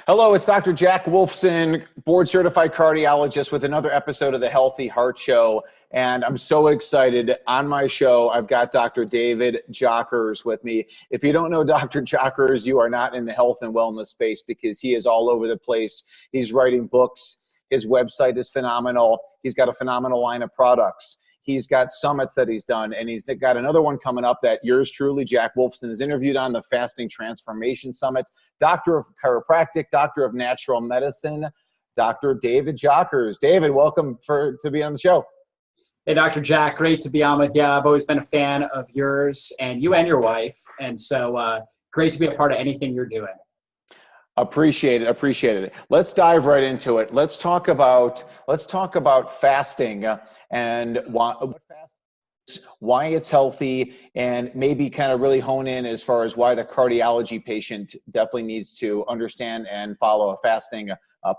Hello, it's Dr. Jack Wolfson, board certified cardiologist with another episode of the Healthy Heart Show. And I'm so excited. On my show, I've got Dr. David Jockers with me. If you don't know Dr. Jockers, you are not in the health and wellness space because he is all over the place. He's writing books. His website is phenomenal. He's got a phenomenal line of products. He's got summits that he's done, and he's got another one coming up that yours truly, Jack Wolfson, is interviewed on, the Fasting Transformation Summit. Doctor of Chiropractic, Doctor of Natural Medicine, Dr. David Jockers. David, welcome to be on the show. Hey, Dr. Jack, great to be on with you. I've always been a fan of yours and you and your wife, and so great to be a part of anything you're doing. Appreciate it. Let's dive right into it. Let's talk about fasting and why it's healthy, and maybe kind of really hone in as far as why the cardiology patient definitely needs to understand and follow a fasting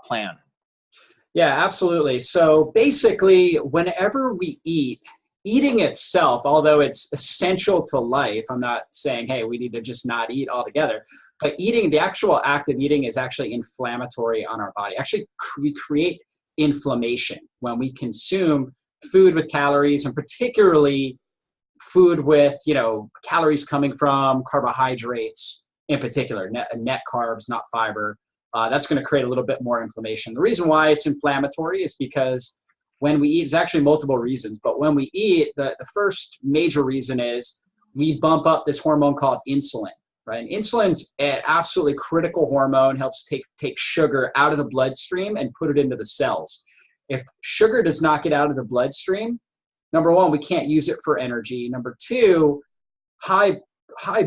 plan. Yeah, absolutely. So basically, whenever we eating itself, although it's essential to life, I'm not saying, hey, we need to just not eat altogether, but the actual act of eating is actually inflammatory on our body. Actually, we create inflammation when we consume food with calories, and particularly food with, calories coming from carbohydrates in particular, net carbs, not fiber. That's going to create a little bit more inflammation. The reason why it's inflammatory is because when we eat, there's actually multiple reasons, but when we eat, the first major reason is we bump up this hormone called insulin, right? And insulin's an absolutely critical hormone, helps take sugar out of the bloodstream and put it into the cells. If sugar does not get out of the bloodstream, number one, we can't use it for energy. Number two, high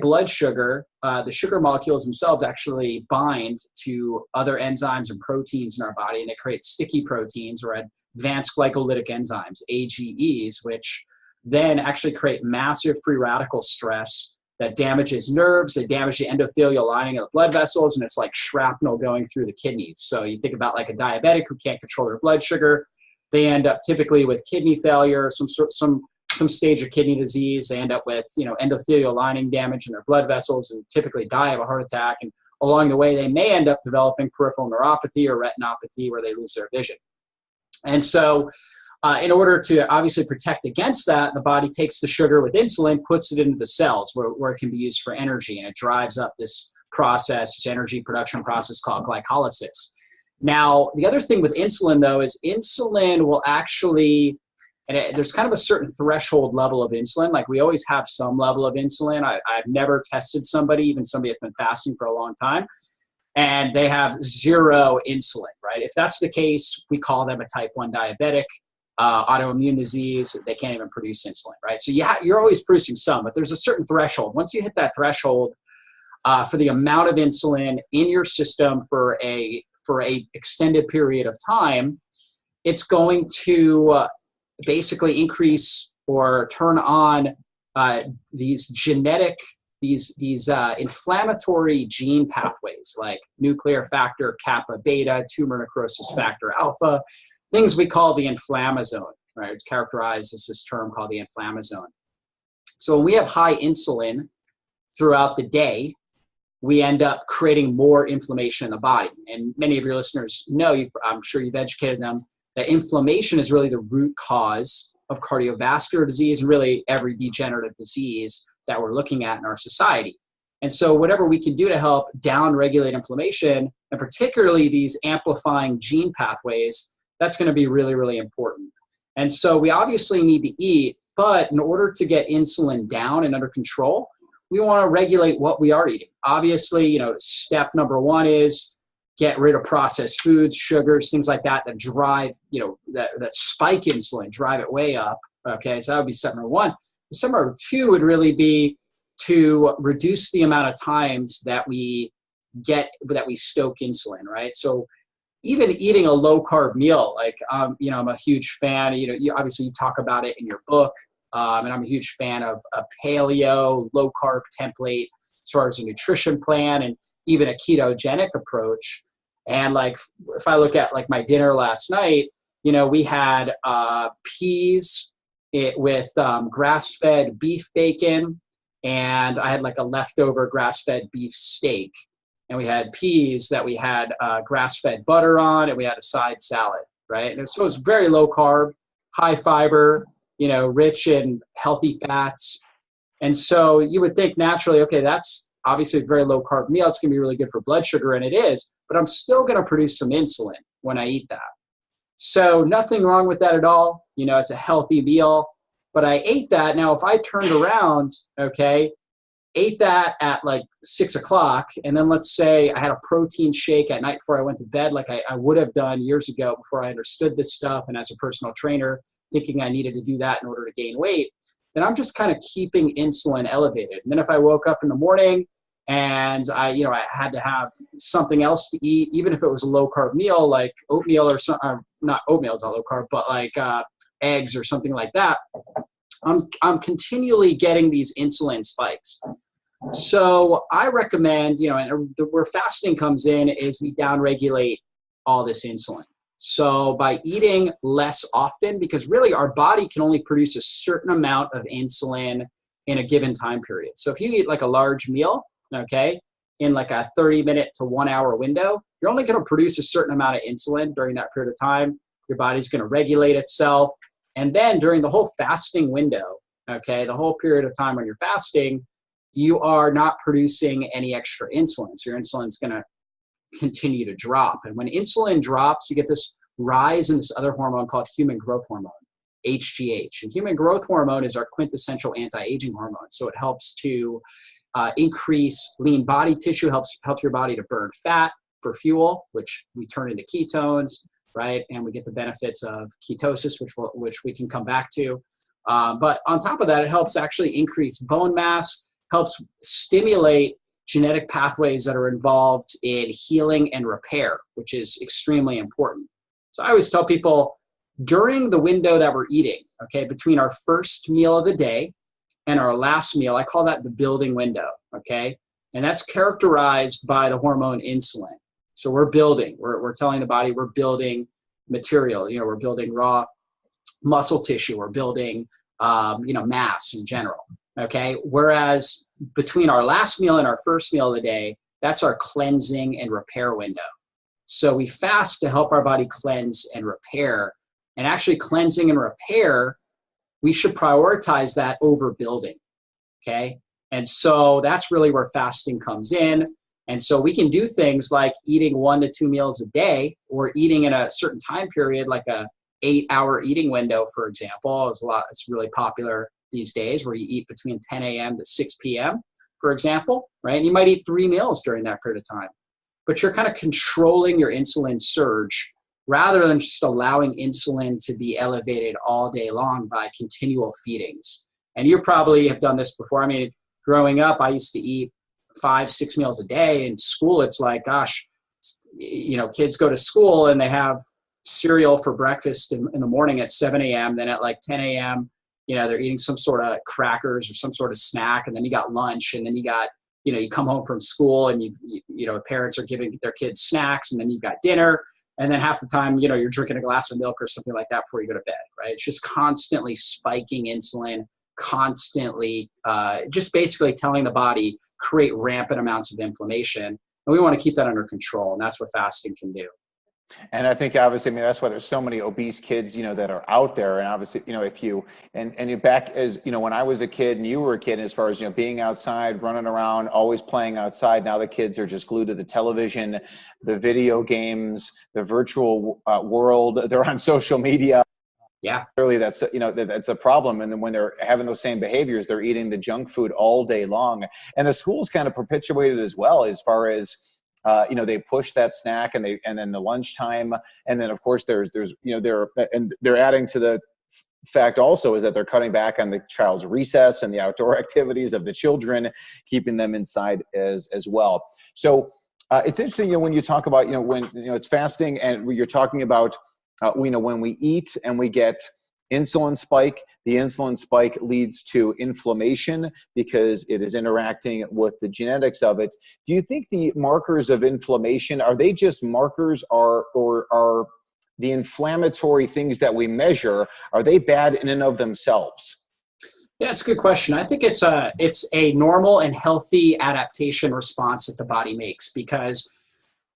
blood sugar, the sugar molecules themselves actually bind to other enzymes and proteins in our body, and it creates sticky proteins or advanced glycolytic enzymes, AGEs, which then actually create massive free radical stress that damages nerves, they damage the endothelial lining of the blood vessels, and it's like shrapnel going through the kidneys. So you think about like a diabetic who can't control their blood sugar, they end up typically with kidney failure, some stage of kidney disease. They end up with endothelial lining damage in their blood vessels and typically die of a heart attack. And along the way, they may end up developing peripheral neuropathy or retinopathy where they lose their vision. And so in order to obviously protect against that, the body takes the sugar with insulin, puts it into the cells where it can be used for energy, and it drives up this energy production process called glycolysis. Now, the other thing with insulin, though, is insulin will actually, there's kind of a certain threshold level of insulin. Like we always have some level of insulin. I've never tested somebody that's been fasting for a long time, and they have zero insulin, right? If that's the case, we call them a type 1 diabetic, autoimmune disease. They can't even produce insulin, right? So you're always producing some, but there's a certain threshold. Once you hit that threshold for the amount of insulin in your system for a extended period of time, it's going to basically increase or turn on these inflammatory gene pathways like nuclear factor kappa beta, tumor necrosis factor alpha, things we call the inflammasome, right? It's characterized as this term called the inflammasome. So when we have high insulin throughout the day, we end up creating more inflammation in the body. And many of your listeners know, I'm sure you've educated them, that inflammation is really the root cause of cardiovascular disease and really every degenerative disease that we're looking at in our society. And so whatever we can do to help down-regulate inflammation, and particularly these amplifying gene pathways, that's going to be really, really important. And so we obviously need to eat, but in order to get insulin down and under control, we want to regulate what we are eating. Obviously, step number one is get rid of processed foods, sugars, things like that drive, that spike insulin, drive it way up. Okay, so that would be step number one. Step number two would really be to reduce the amount of times that we stoke insulin, right? So even eating a low carb meal, like, I'm a huge fan, obviously you talk about it in your book, and I'm a huge fan of a paleo low carb template as far as a nutrition plan and even a ketogenic approach. And like, if I look at like my dinner last night, we had peas with grass-fed beef bacon, and I had like a leftover grass-fed beef steak. and we had peas that we had grass-fed butter on, and we had a side salad, right? And so it was very low carb, high fiber, rich in healthy fats. And so you would think naturally, okay, that's obviously a very low carb meal. It's going to be really good for blood sugar, and it is, but I'm still going to produce some insulin when I eat that. So nothing wrong with that at all. It's a healthy meal, but I ate that. Now, if I turned around, okay, ate that at like 6 o'clock, and then let's say I had a protein shake at night before I went to bed, like I would have done years ago before I understood this stuff, and as a personal trainer, thinking I needed to do that in order to gain weight, then I'm just kind of keeping insulin elevated. And then if I woke up in the morning and I had to have something else to eat, even if it was a low carb meal, like oatmeal or something, not oatmeal, it's not low carb, but like eggs or something like that, I'm continually getting these insulin spikes. So I recommend, and where fasting comes in is we downregulate all this insulin. So by eating less often, because really our body can only produce a certain amount of insulin in a given time period. So if you eat like a large meal, okay, in like a 30-minute to 1 hour window, you're only going to produce a certain amount of insulin during that period of time. Your body's going to regulate itself. And then during the whole fasting window, okay, the whole period of time when you're fasting, you are not producing any extra insulin. So your insulin's going to continue to drop. And when insulin drops, you get this rise in this other hormone called human growth hormone, HGH. And human growth hormone is our quintessential anti-aging hormone. So it helps to increase lean body tissue, helps your body to burn fat for fuel, which we turn into ketones, right? And we get the benefits of ketosis, which we can come back to. But on top of that, it helps actually increase bone mass, helps stimulate genetic pathways that are involved in healing and repair, which is extremely important. So I always tell people during the window that we're eating, okay, between our first meal of the day and our last meal, I call that the building window, okay? And that's characterized by the hormone insulin. So we're building, we're telling the body we're building material, we're building raw muscle tissue, we're building, mass in general, okay? Whereas between our last meal and our first meal of the day, that's our cleansing and repair window. So we fast to help our body cleanse and repair. And actually cleansing and repair, we should prioritize that over building, okay? And so that's really where fasting comes in. And so we can do things like eating 1 to 2 meals a day, or eating in a certain time period, like a 8-hour eating window, for example. It's really popular these days, where you eat between 10 a.m. to 6 p.m., for example, right? And you might eat 3 meals during that period of time. But you're kind of controlling your insulin surge rather than just allowing insulin to be elevated all day long by continual feedings. And you probably have done this before. I mean, growing up, I used to eat 5-6 meals a day. In school, it's like, gosh, kids go to school and they have cereal for breakfast in the morning at 7 a.m. Then at like 10 a.m., they're eating some sort of crackers or some sort of snack. And then you got lunch, and then you got, you come home from school and parents are giving their kids snacks, and then you've got dinner. And then half the time, you're drinking a glass of milk or something like that before you go to bed, right? It's just constantly spiking insulin, constantly just basically telling the body, create rampant amounts of inflammation. And we want to keep that under control. And that's what fasting can do. And I think obviously, that's why there's so many obese kids, that are out there. And obviously, if you, and you back as, when I was a kid and you were a kid, as far as, being outside, running around, always playing outside. Now the kids are just glued to the television, the video games, the virtual world. They're on social media. Yeah. Clearly that's, that's a problem. And then when they're having those same behaviors, they're eating the junk food all day long. And the schools kind of perpetuated as well, as far as, they push that snack, and then the lunchtime. And then of course there's, they're adding to the fact also is that they're cutting back on the child's recess and the outdoor activities of the children, keeping them inside as well. So it's interesting, when you talk about, when, it's fasting, and you're talking about, when we eat and we get insulin spike, the insulin spike leads to inflammation because it is interacting with the genetics of it. Do you think the markers of inflammation, are they just markers, or are the inflammatory things that we measure, are they bad in and of themselves? Yeah, it's a good question. I think it's a normal and healthy adaptation response that the body makes, because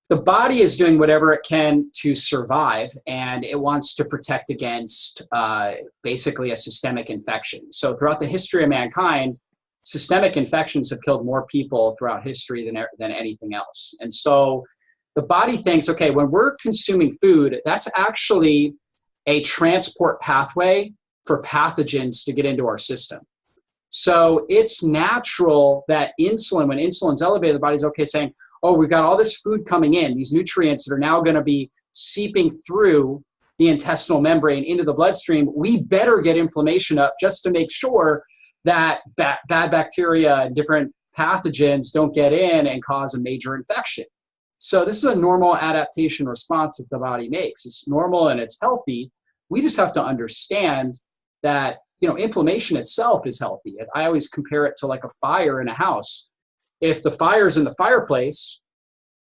the body is doing whatever it can to survive, and it wants to protect against basically a systemic infection. So throughout the history of mankind, systemic infections have killed more people throughout history than anything else. And so the body thinks, okay, when we're consuming food, that's actually a transport pathway for pathogens to get into our system. So it's natural that insulin, when insulin's elevated, the body's okay saying, oh, we've got all this food coming in, these nutrients that are now going to be seeping through the intestinal membrane into the bloodstream. We better get inflammation up just to make sure that bad bacteria and different pathogens don't get in and cause a major infection. So this is a normal adaptation response that the body makes. It's normal and it's healthy. We just have to understand that, inflammation itself is healthy. I always compare it to like a fire in a house. If the fire's in the fireplace,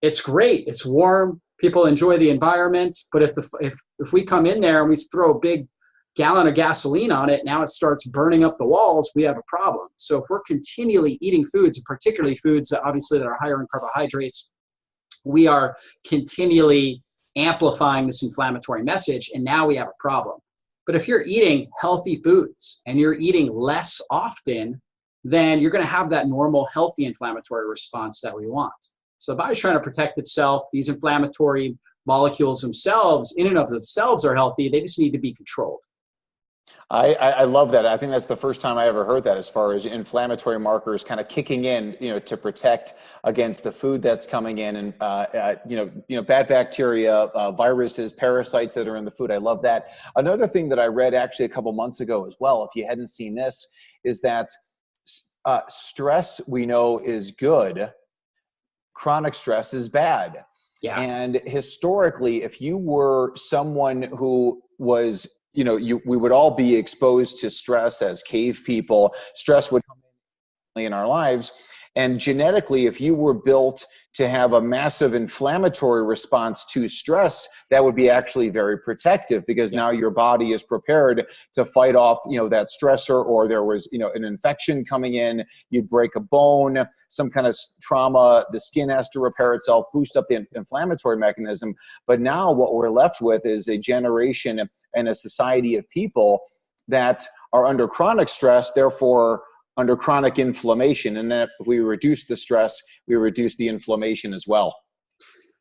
it's great. It's warm. People enjoy the environment. But if we come in there and we throw a big gallon of gasoline on it, now it starts burning up the walls, we have a problem. So if we're continually eating foods, and particularly foods that obviously that are higher in carbohydrates, we are continually amplifying this inflammatory message, and now we have a problem. But if you're eating healthy foods and you're eating less often, then you're going to have that normal, healthy inflammatory response that we want. So the body's trying to protect itself. These inflammatory molecules themselves, in and of themselves, are healthy. They just need to be controlled. I love that. I think that's the first time I ever heard that, as far as inflammatory markers kind of kicking in, to protect against the food that's coming in, and bad bacteria, viruses, parasites that are in the food. I love that. Another thing that I read actually a couple months ago as well, if you hadn't seen this, is that stress, we know, is good. Chronic stress is bad. Yeah. And historically, if you were someone who was, we would all be exposed to stress as cave people. Stress would come in our lives. And genetically, if you were built to have a massive inflammatory response to stress, that would be actually very protective, because now your body is prepared to fight off, that stressor, or there was, an infection coming in, you'd break a bone, some kind of trauma, the skin has to repair itself, boost up the inflammatory mechanism. But now what we're left with is a generation and a society of people that are under chronic stress, therefore under chronic inflammation. And then if we reduce the stress, we reduce the inflammation as well.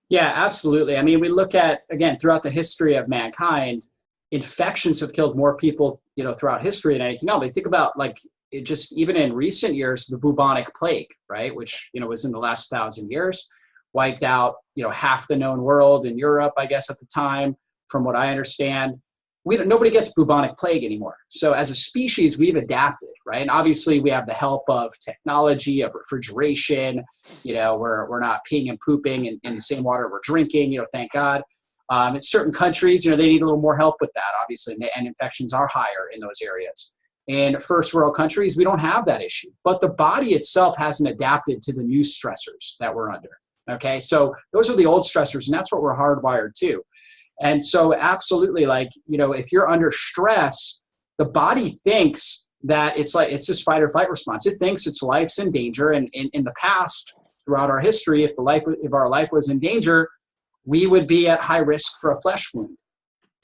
Yeah, absolutely. I mean, we look at, again, throughout the history of mankind, infections have killed more people, throughout history than anything else. Think about, just even in recent years, the bubonic plague, right? Which, was in the last 1,000 years, wiped out, half the known world in Europe, I guess, at the time, from what I understand. Nobody gets bubonic plague anymore. So as a species, we've adapted, right? And obviously we have the help of technology, of refrigeration. We're not peeing and pooping in the same water we're drinking, thank God. In certain countries, they need a little more help with that, obviously, and infections are higher in those areas. In first world countries, we don't have that issue, but the body itself hasn't adapted to the new stressors that we're under, okay? So those are the old stressors, and that's what we're hardwired to. And so absolutely, if you're under stress, the body thinks that it's this fight or flight response. It thinks its life's in danger. And in the past, throughout our history, if our life was in danger, we would be at high risk for a flesh wound.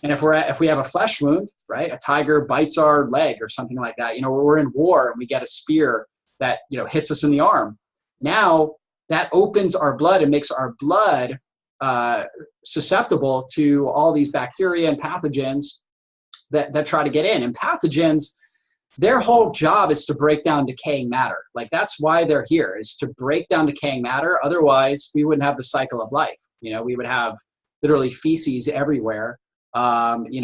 And if we have a flesh wound, right, a tiger bites our leg or something like that, we're in war and we get a spear that, hits us in the arm. Now that opens our blood and makes our blood susceptible to all these bacteria and pathogens that try to get in. And pathogens, their whole job is to break down decaying matter. That's why they're here, is to break down decaying matter. Otherwise, we wouldn't have the cycle of life. We would have literally feces everywhere. We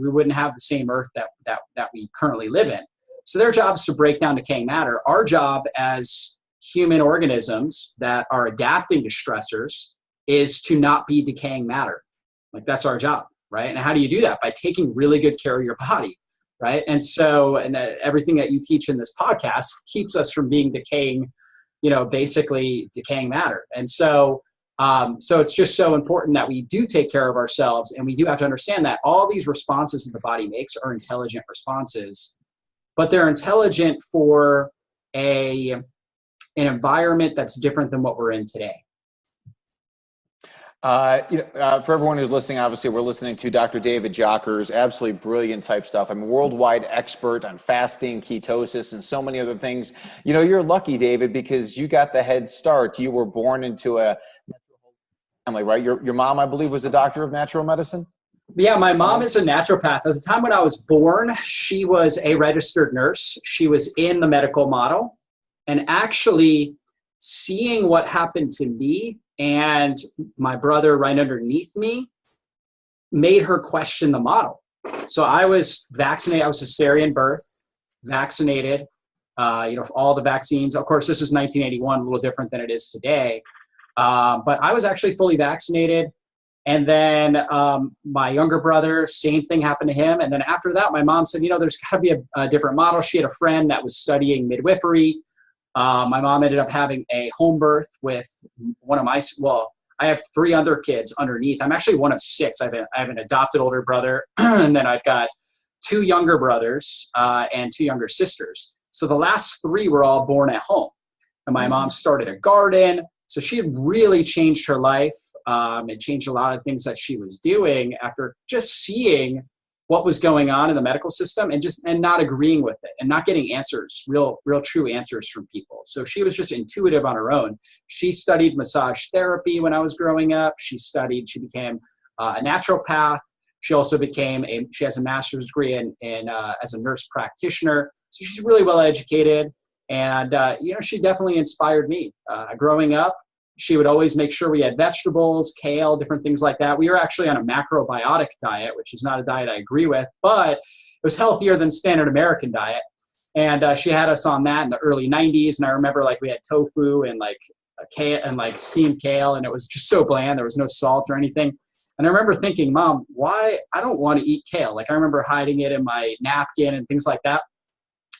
wouldn't have the same earth that we currently live in. So their job is to break down decaying matter. Our job as human organisms that are adapting to stressors is to not be decaying matter. That's our job, right? And how do you do that? By taking really good care of your body, right? And so, everything that you teach in this podcast keeps us from being decaying, basically decaying matter. And so it's just so important that we do take care of ourselves, and we do have to understand that all these responses that the body makes are intelligent responses but they're intelligent for an environment that's different than what we're in today. For everyone who's listening, obviously we're listening to Dr. David Jockers, absolutely brilliant type stuff. I'm a worldwide expert on fasting, ketosis, and so many other things. You're lucky, David, because you got the head start. You were born into a family, right? Your mom, I believe, was a doctor of natural medicine? Yeah, my mom is a naturopath. At the time when I was born, she was a registered nurse. She was in the medical model. And actually seeing what happened to me and my brother right underneath me made her question the model. So I was vaccinated. I was cesarean birth, vaccinated, for all the vaccines. Of course, this is 1981, a little different than it is today. But I was actually fully vaccinated. And then my younger brother, same thing happened to him. And then after that, my mom said, there's got to be a different model. She had a friend that was studying midwifery. My mom ended up having a home birth with one of I have 3 other kids underneath. I'm actually one of 6. I have an adopted older brother, and then I've got 2 younger brothers and 2 younger sisters. So the last 3 were all born at home. And my mom started a garden. So she had really changed her life and changed a lot of things that she was doing after just seeing what was going on in the medical system and not agreeing with it and not getting answers, real true answers from people. So she was just intuitive on her own. She studied massage therapy when I was growing up. She became a naturopath. She also she has a master's degree as a nurse practitioner. So she's really well educated. And, she definitely inspired me. Growing up, she would always make sure we had vegetables, kale, different things like that. We were actually on a macrobiotic diet, which is not a diet I agree with, but it was healthier than standard American diet. And she had us on that in the early 90s. And I remember we had tofu and kale and steamed kale, and it was just so bland. There was no salt or anything. And I remember thinking, Mom, why? I don't want to eat kale. I remember hiding it in my napkin and things like that.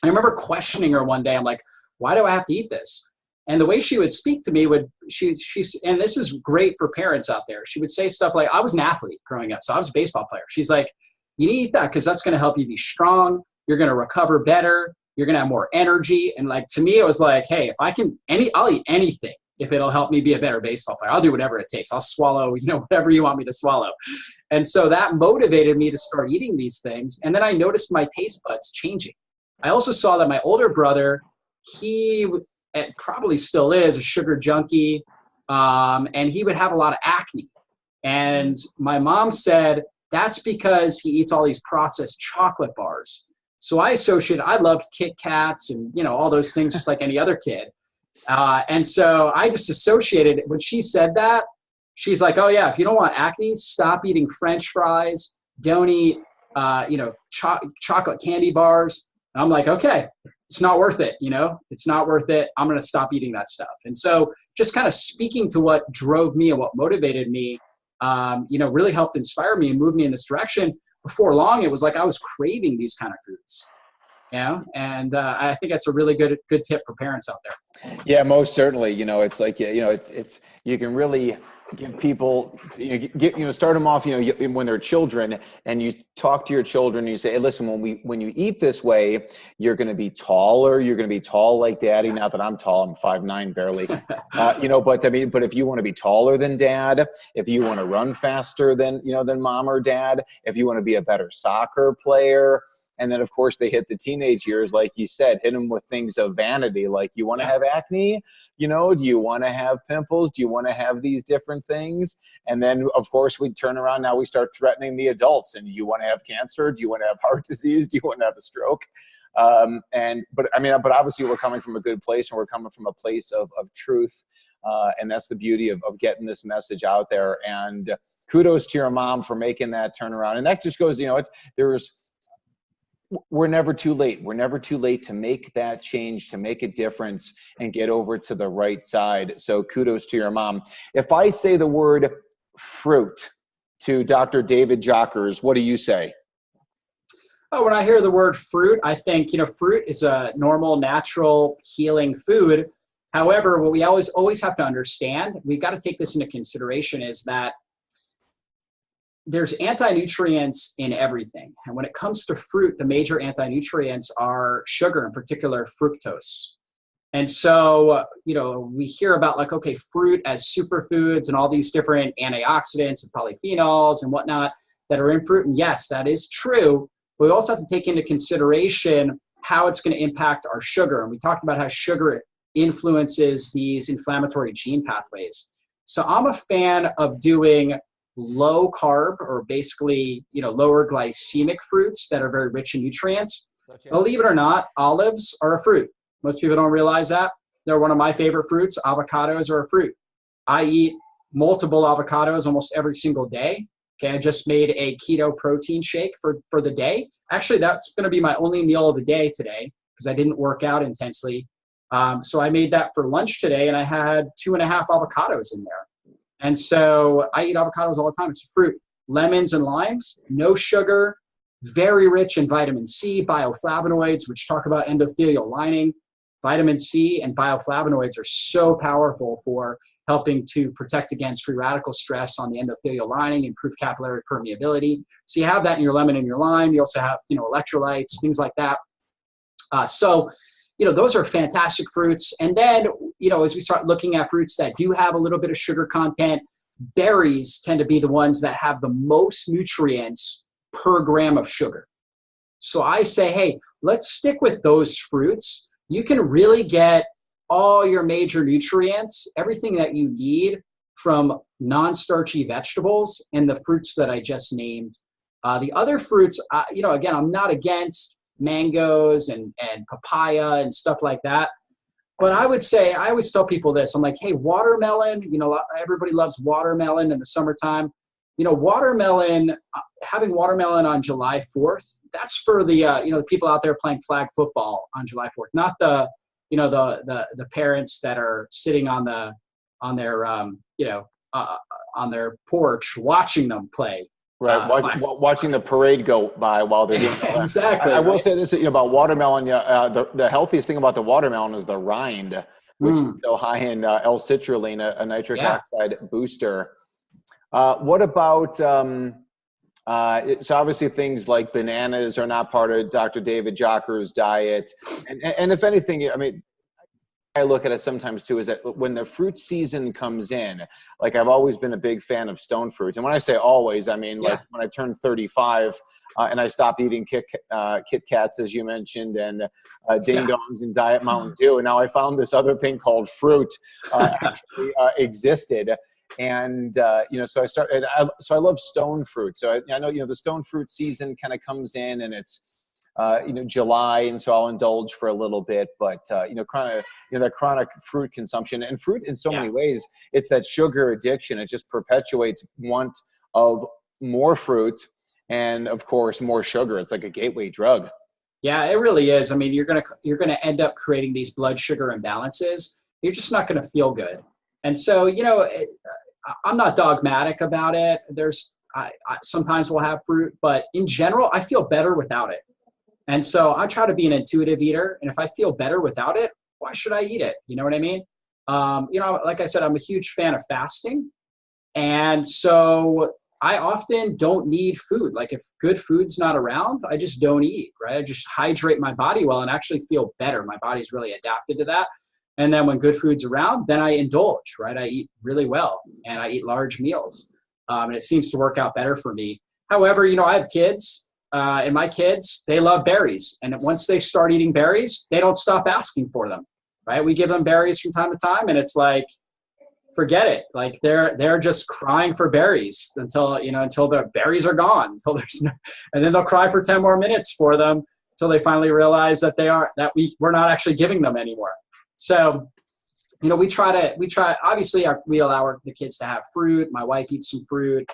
I remember questioning her one day. I'm like, why do I have to eat this? And the way she would speak to me and this is great for parents out there. She would say stuff like, I was an athlete growing up, so I was a baseball player. She's like, you need to eat that because that's going to help you be strong. You're going to recover better. You're going to have more energy. And to me, it was like, hey, if I can, I'll eat anything if it'll help me be a better baseball player. I'll do whatever it takes. I'll swallow, whatever you want me to swallow. And so that motivated me to start eating these things. And then I noticed my taste buds changing. I also saw that my older brother, he probably still is a sugar junkie, and he would have a lot of acne. And my mom said, that's because he eats all these processed chocolate bars. So I loved Kit Kats and, all those things just like any other kid. And so I just associated when she said that, she's like, oh yeah, if you don't want acne, stop eating French fries, don't eat, chocolate candy bars. And I'm like, okay, it's not worth it. It's not worth it. I'm going to stop eating that stuff. And so just kind of speaking to what drove me and what motivated me, really helped inspire me and move me in this direction. Before long, it was like I was craving these kind of foods. And I think that's a really good tip for parents out there. Yeah, most certainly. It's like, it's you can really give people, start them off, when they're children, and you talk to your children and you say, hey, listen, when you eat this way, you're going to be taller. You're going to be tall like daddy. Not that I'm tall, I'm 5'9" barely, but if you want to be taller than dad, if you want to run faster than mom or dad, if you want to be a better soccer player. And then, of course, they hit the teenage years, like you said, hit them with things of vanity. Like, you want to have acne? Do you want to have pimples? Do you want to have these different things? And then, of course, we turn around. Now we start threatening the adults. And you want to have cancer? Do you want to have heart disease? Do you want to have a stroke? But obviously we're coming from a good place, and we're coming from a place of truth. And that's the beauty of getting this message out there. And kudos to your mom for making that turnaround. And that just goes, we're never too late. We're never too late to make that change, to make a difference and get over to the right side. So kudos to your mom. If I say the word fruit to Dr. David Jockers, what do you say? Oh, when I hear the word fruit, I think, fruit is a normal, natural, healing food. However, what we always have to understand, we've got to take this into consideration, is that there's anti-nutrients in everything. And when it comes to fruit, the major anti-nutrients are sugar, in particular fructose. And so, we hear about like, okay, fruit as superfoods and all these different antioxidants and polyphenols and whatnot that are in fruit. And yes, that is true. But we also have to take into consideration how it's going to impact our sugar. And we talked about how sugar influences these inflammatory gene pathways. So I'm a fan of doing low carb, or basically, lower glycemic fruits that are very rich in nutrients. Gotcha. Believe it or not, olives are a fruit. Most people don't realize that. They're one of my favorite fruits. Avocados are a fruit. I eat multiple avocados almost every single day. Okay, I just made a keto protein shake for the day. Actually, that's going to be my only meal of the day today because I didn't work out intensely. So I made that for lunch today, and I had 2.5 avocados in there. And so I eat avocados all the time. It's a fruit. Lemons and limes, no sugar, very rich in vitamin C, bioflavonoids, which talk about endothelial lining. Vitamin C and bioflavonoids are so powerful for helping to protect against free radical stress on the endothelial lining, improve capillary permeability. So you have that in your lemon and your lime. You also have, electrolytes, things like that. So those are fantastic fruits. And then, as we start looking at fruits that do have a little bit of sugar content, berries tend to be the ones that have the most nutrients per gram of sugar. So I say, hey, let's stick with those fruits. You can really get all your major nutrients, everything that you need from non-starchy vegetables and the fruits that I just named. The other fruits, again, I'm not against mangoes and papaya and stuff like that. But I would say, I always tell people this. I'm like, hey, watermelon, everybody loves watermelon in the summertime. Watermelon, having watermelon on July 4th, that's for the people out there playing flag football on July 4th, not the parents that are sitting on their porch watching them play. Right, watching the parade go by while they're doing that. Exactly. I will say this about watermelon. The healthiest thing about the watermelon is the rind, which is so high in L-citrulline, a nitric oxide booster. What about, so obviously things like bananas are not part of Dr. David Jockers' diet. And if anything, I look at it sometimes too, is that when the fruit season comes in, like I've always been a big fan of stone fruits. And when I say always, I mean like when I turned 35 and I stopped eating Kit Kats, as you mentioned, and Ding Dongs and Diet Mountain Dew. And now I found this other thing called fruit actually existed. And, so I started, so I love stone fruit. So I know, the stone fruit season kind of comes in and it's, July. And so I'll indulge for a little bit, but, that chronic fruit consumption and fruit in so many ways, it's that sugar addiction. It just perpetuates want of more fruit and of course, more sugar. It's like a gateway drug. Yeah, it really is. I mean, you're going to end up creating these blood sugar imbalances. You're just not going to feel good. And so, I'm not dogmatic about it. I sometimes we'll have fruit, but in general, I feel better without it. And so I try to be an intuitive eater. And if I feel better without it, why should I eat it? You know what I mean? Like I said, I'm a huge fan of fasting. And so I often don't need food. Like if good food's not around, I just don't eat, right? I just hydrate my body well and actually feel better. My body's really adapted to that. And then when good food's around, then I indulge, right? I eat really well and I eat large meals. And it seems to work out better for me. However, I have kids and my kids, they love berries. And once they start eating berries, they don't stop asking for them, right? We give them berries from time to time and it's like, forget it. Like they're just crying for berries until the berries are gone, until there's no, and then they'll cry for 10 more minutes for them until they finally realize that we're not actually giving them anymore. So, we try, obviously we allow the kids to have fruit. My wife eats some fruit.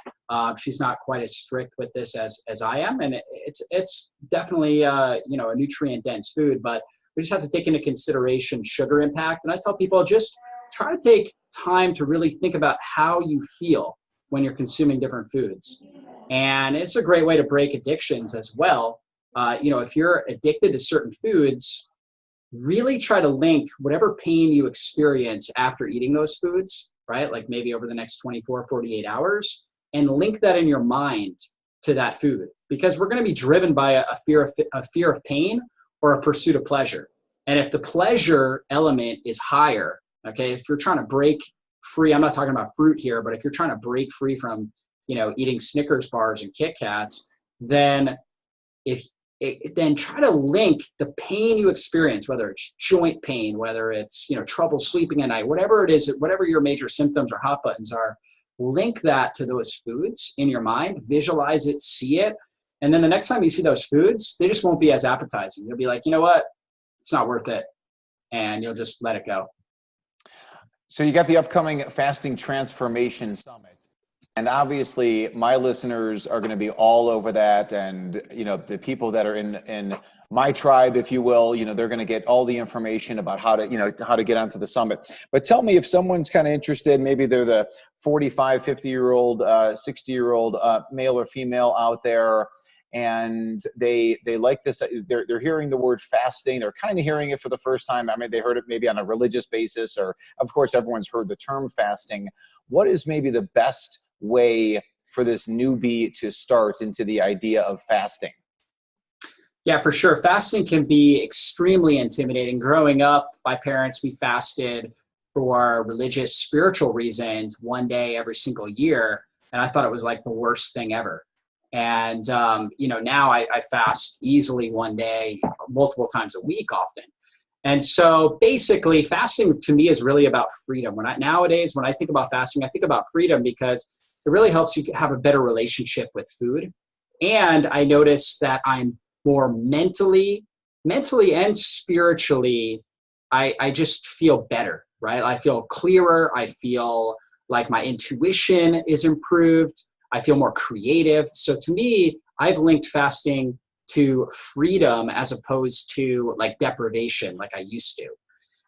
She's not quite as strict with this as I am. And it's definitely, a nutrient dense food, but we just have to take into consideration sugar impact. And I tell people just try to take time to really think about how you feel when you're consuming different foods. And it's a great way to break addictions as well. If you're addicted to certain foods, really try to link whatever pain you experience after eating those foods, right? Like maybe over the next 24, 48 hours, and link that in your mind to that food, because we're going to be driven by a fear of pain or a pursuit of pleasure. And if the pleasure element is higher, okay, if you're trying to break free, I'm not talking about fruit here, but if you're trying to break free from, eating Snickers bars and Kit Kats, then then try to link the pain you experience, whether it's joint pain, whether it's, trouble sleeping at night, whatever it is, whatever your major symptoms or hot buttons are, link that to those foods in your mind, visualize it, see it. And then the next time you see those foods, they just won't be as appetizing. You'll be like, you know what? It's not worth it. And you'll just let it go. So you got the upcoming Fasting Transformation Summit. And obviously my listeners are going to be all over that. And, the people that are in my tribe, if you will, they're going to get all the information about how to get onto the summit. But tell me, if someone's kind of interested, maybe they're the 45, 50-year-old, 60-year-old male or female out there, and they like this, they're hearing the word fasting, they're kind of hearing it for the first time. I mean, they heard it maybe on a religious basis, or of course everyone's heard the term fasting. What is maybe the best way for this newbie to start into the idea of fasting? Yeah, for sure. Fasting can be extremely intimidating. Growing up, my parents, we fasted for religious, spiritual reasons one day every single year. And I thought it was like the worst thing ever. And, now I fast easily one day, multiple times a week often. And so basically fasting to me is really about freedom. Nowadays, when I think about fasting, I think about freedom because it really helps you have a better relationship with food. And I notice that I'm more mentally and spiritually, I just feel better, right? I feel clearer. I feel like my intuition is improved. I feel more creative. So to me, I've linked fasting to freedom as opposed to like deprivation like I used to.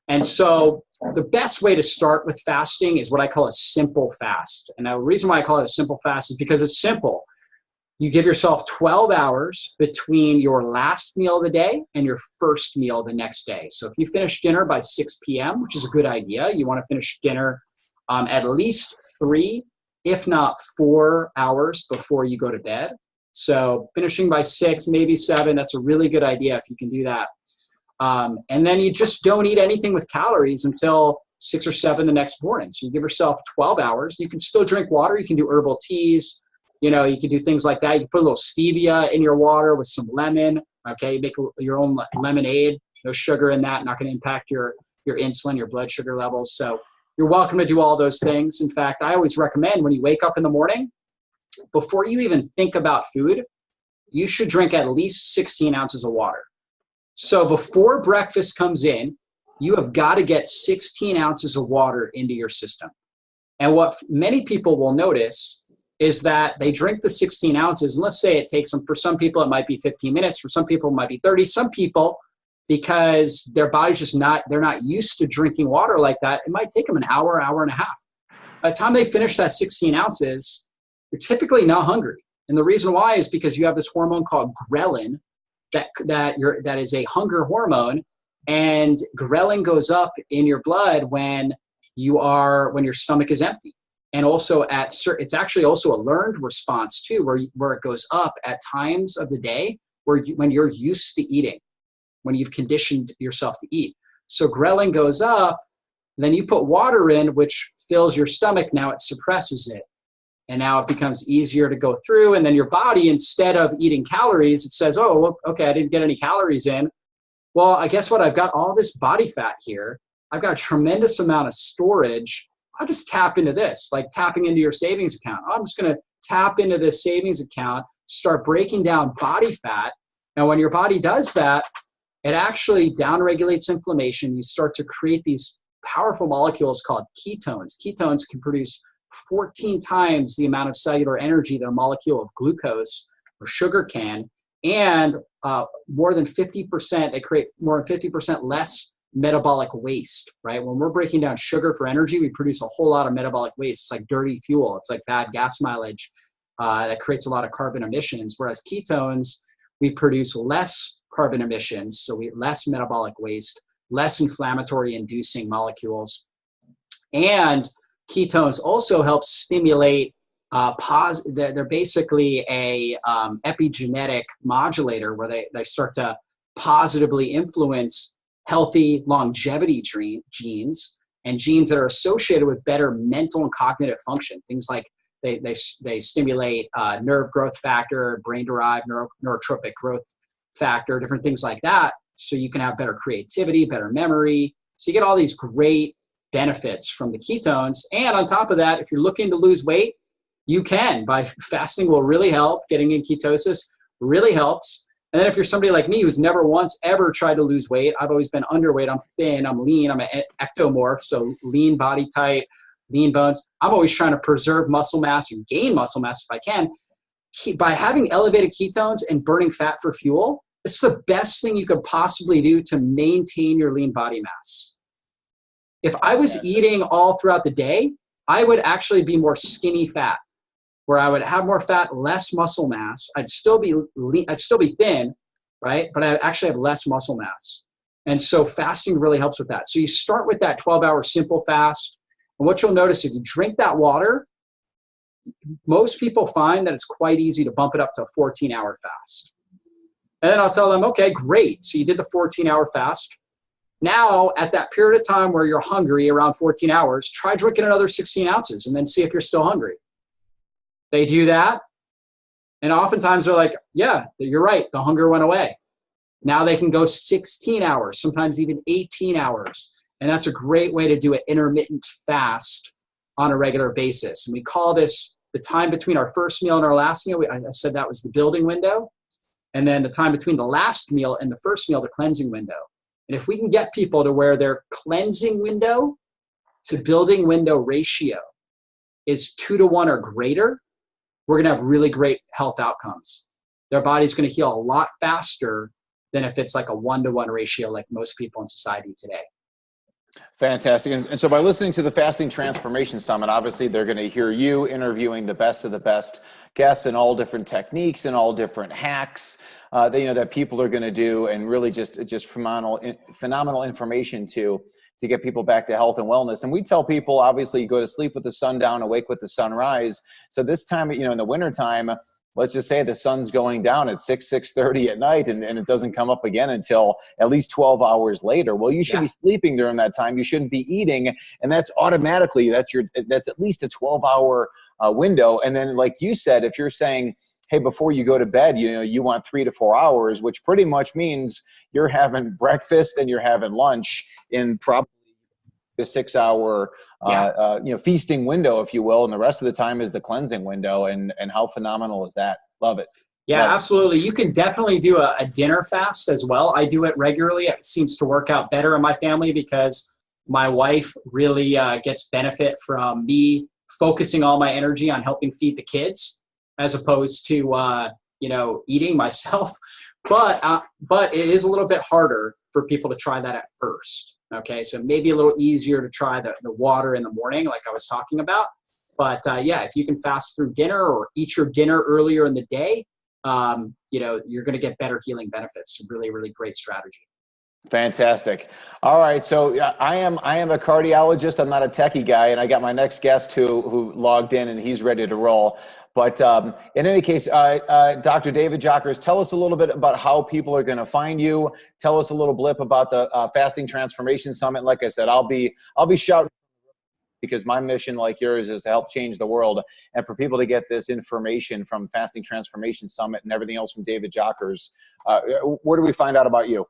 And so the best way to start with fasting is what I call a simple fast. And the reason why I call it a simple fast is because it's simple. You give yourself 12 hours between your last meal of the day and your first meal the next day. So if you finish dinner by 6 p.m., which is a good idea, you want to finish dinner at least 3, if not 4 hours before you go to bed. So finishing by 6, maybe 7, that's a really good idea if you can do that. And then you just don't eat anything with calories until 6 or 7 the next morning. So you give yourself 12 hours. You can still drink water. You can do herbal teas. You can do things like that. You can put a little stevia in your water with some lemon. Okay, you make your own lemonade. No sugar in that. Not going to impact your insulin, your blood sugar levels. So you're welcome to do all those things. In fact, I always recommend when you wake up in the morning, before you even think about food, you should drink at least 16 ounces of water. So before breakfast comes in, you have got to get 16 ounces of water into your system. And what many people will notice is that they drink the 16 ounces, and let's say it takes them, for some people it might be 15 minutes, for some people it might be 30, some people, because their body's just they're not used to drinking water like that, it might take them an hour, hour and a half. By the time they finish that 16 ounces, you're typically not hungry. And the reason why is because you have this hormone called ghrelin that is a hunger hormone, and ghrelin goes up in your blood when your stomach is empty. And also it's actually also a learned response too, where it goes up at times of the day when you're used to eating, when you've conditioned yourself to eat. So ghrelin goes up, then you put water in, which fills your stomach. Now it suppresses it. And now it becomes easier to go through. And then your body, instead of eating calories, it says, oh, well, okay, I didn't get any calories in. Well, I guess what? I've got all this body fat here. I've got a tremendous amount of storage. I'll just tap into this, like tapping into your savings account. I'm just going to tap into this savings account, start breaking down body fat. And when your body does that, it actually downregulates inflammation. You start to create these powerful molecules called ketones. Ketones can produce 14 times the amount of cellular energy that a molecule of glucose or sugar can, and more than 50%, they create more than 50% less metabolic waste, right? When we're breaking down sugar for energy, we produce a whole lot of metabolic waste. It's like dirty fuel. It's like bad gas mileage that creates a lot of carbon emissions. Whereas ketones, we produce less carbon emissions, so less metabolic waste, less inflammatory inducing molecules. And ketones also help stimulate They're basically a epigenetic modulator where they start to positively influence healthy longevity genes and genes that are associated with better mental and cognitive function. Things like they stimulate nerve growth factor, brain-derived neurotropic growth factor, different things like that. So you can have better creativity, better memory. So you get all these great benefits from the ketones. And on top of that, if you're looking to lose weight, you can. By fasting will really help. Getting in ketosis really helps. And then if you're somebody like me who's never once ever tried to lose weight, I've always been underweight, I'm thin, I'm lean, I'm an ectomorph, so lean body type, lean bones. I'm always trying to preserve muscle mass and gain muscle mass if I can. By having elevated ketones and burning fat for fuel, it's the best thing you could possibly do to maintain your lean body mass. If I was eating all throughout the day, I would actually be more skinny fat, where I would have more fat, less muscle mass. I'd still be lean, I'd still be thin, right? But I actually have less muscle mass. And so fasting really helps with that. So you start with that 12-hour simple fast. And what you'll notice, if you drink that water, most people find that it's quite easy to bump it up to a 14-hour fast. And then I'll tell them, okay, great. So you did the 14-hour fast. Now, at that period of time where you're hungry, around 14 hours, try drinking another 16 ounces and then see if you're still hungry. They do that. And oftentimes they're like, yeah, you're right. The hunger went away. Now they can go 16 hours, sometimes even 18 hours. And that's a great way to do an intermittent fast on a regular basis. And we call this the time between our first meal and our last meal. I said that was the building window. And then the time between the last meal and the first meal, the cleansing window. And if we can get people to where their cleansing window to building window ratio is 2-to-1 or greater, we're going to have really great health outcomes. Their body's going to heal a lot faster than if it's like a 1-to-1 ratio like most people in society today. Fantastic. And so by listening to the Fasting Transformation Summit, obviously they're going to hear you interviewing the best of the best guests and all different techniques and all different hacks that people are going to do, and really just phenomenal information to get people back to health and wellness. And we tell people, obviously, you go to sleep with the sun down, awake with the sunrise. So this time, in the wintertime, let's just say the sun's going down at 6:30 at night, and it doesn't come up again until at least 12 hours later. Well, you should be sleeping during that time. You shouldn't be eating, and that's automatically, that's at least a 12-hour window. And then, like you said, if you're saying, hey, before you go to bed, you want 3 to 4 hours, which pretty much means you're having breakfast and you're having lunch in probably a 6-hour feasting window, if you will, and the rest of the time is the cleansing window. And how phenomenal is that? Love it. Yeah, Love absolutely. You can definitely do a dinner fast as well. I do it regularly. It seems to work out better in my family because my wife really gets benefit from me focusing all my energy on helping feed the kids as opposed to eating myself. But it is a little bit harder for people to try that at first. Okay, so maybe a little easier to try the water in the morning, like I was talking about. But if you can fast through dinner or eat your dinner earlier in the day, you're going to get better healing benefits. Really, really great strategy. Fantastic. All right. So I am a cardiologist. I'm not a techie guy, and I got my next guest who logged in and he's ready to roll. But in any case, Dr. David Jockers, tell us a little bit about how people are going to find you. Tell us a little blip about the Fasting Transformation Summit. Like I said, I'll be shouting, because my mission, like yours, is to help change the world. And for people to get this information from Fasting Transformation Summit and everything else from David Jockers, where do we find out about you?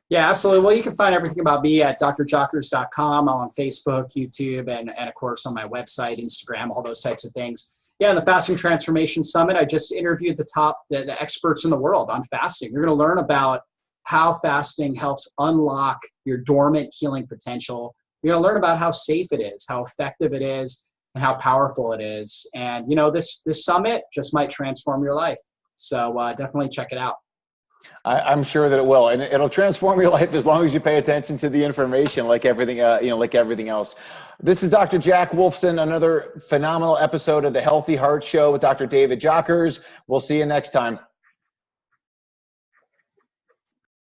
Yeah, absolutely. Well, you can find everything about me at drjockers.com. I'm on Facebook, YouTube, and of course on my website, Instagram, all those types of things. Yeah, in the Fasting Transformation Summit, I just interviewed the experts in the world on fasting. You're going to learn about how fasting helps unlock your dormant healing potential. You're going to learn about how safe it is, how effective it is, and how powerful it is. And, this summit just might transform your life. So definitely check it out. I'm sure that it will, and it'll transform your life as long as you pay attention to the information, like everything, like everything else. This is Dr. Jack Wolfson, another phenomenal episode of the Healthy Heart Show with Dr. David Jockers. We'll see you next time.